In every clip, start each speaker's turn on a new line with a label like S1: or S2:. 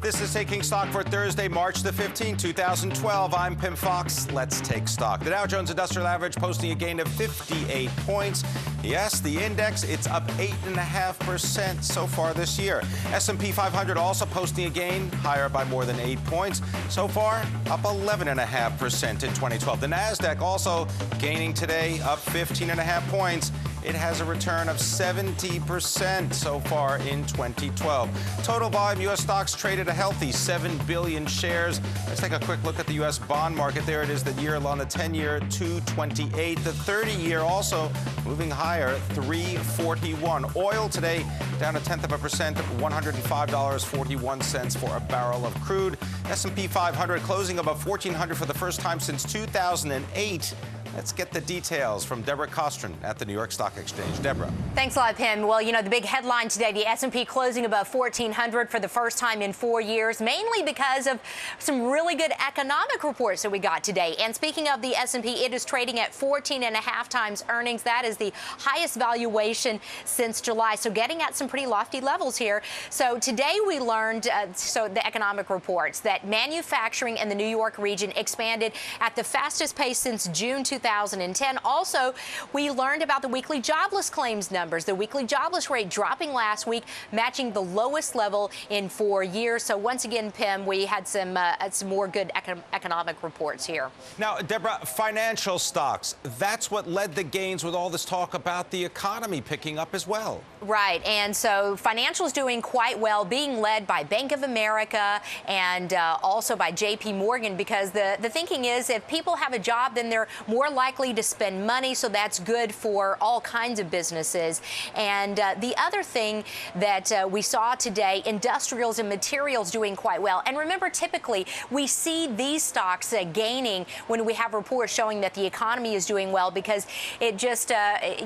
S1: This is Taking Stock for Thursday, March the 15th, 2012. I'm Pimm Fox. Let's take stock. The Dow Jones Industrial Average posting a gain of 58 points. Yes, the index, it's up 8.5% so far this year. S&P 500 also posting a gain, higher by more than 8 points. So far, up 11.5% in 2012. The Nasdaq also gaining today, up 15.5 points. It has a return of 70% so far in 2012. Total volume, U.S. stocks traded a healthy 7 billion shares. Let's take a quick look at the U.S. bond market. There it is, the year on the 10-year, 228. The 30-year also moving higher, 341. Oil today down 0.1%, $105.41 for a barrel of crude. S&P 500 closing above 1,400 for the first time since 2008. Let's get the details from Deborah Kostroun at the New York Stock Exchange. Deborah.
S2: Thanks a lot, Pimm. Well, you know, the big headline today, the S&P closing above 1,400 for the first time in 4 years, mainly because of some really good economic reports that we got today. And speaking of the S&P, it is trading at 14.5 times earnings. That is the highest valuation since July. So getting at some pretty lofty levels here. So today we learned, the economic reports, that manufacturing in the New York region expanded at the fastest pace since June 2010. Also, we learned about the weekly jobless claims numbers. The weekly jobless rate dropping last week, matching the lowest level in 4 years. So once again, Pimm, we had some more good economic reports here.
S1: Now, Deborah, financial stocks, that's what led the gains with all this talk about the economy picking up as well.
S2: Right. And so financials doing quite well, being led by Bank of America and also by J.P. Morgan, because the thinking is if people have a job, then they're more likely to spend money, so that's good for all kinds of businesses. And the other thing that we saw today, industrials and materials doing quite well. And remember, typically we see these stocks gaining when we have reports showing that the economy is doing well, because it just,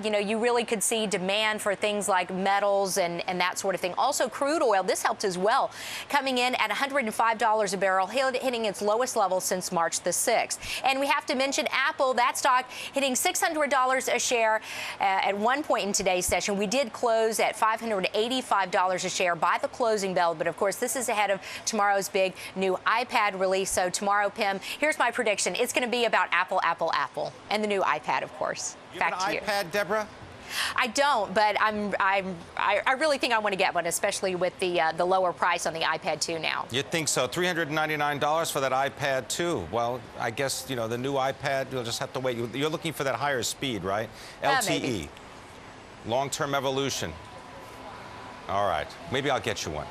S2: you really could see demand for things like metals and that sort of thing. Also, crude oil, this helped as well, coming in at $105 a barrel, hitting its lowest level since March the 6th. And we have to mention Apple. That stock hitting $600 a share at one point in today's session. We did close at $585 a share by the closing bell, but of course this is ahead of tomorrow's big new iPad release. So tomorrow, Pimm, here's my prediction. It's going to be about Apple, Apple, Apple, and the new iPad, of course.
S1: Back to you. iPad, Deborah?
S2: I don't, but I really think I want to get one, especially with the lower price on the iPad 2 now.
S1: You think so? $399 for that iPad 2. Well, I guess, the new iPad, you'll just have to wait. You're looking for that higher speed, right? LTE. Long-term evolution. All right. Maybe I'll get you one.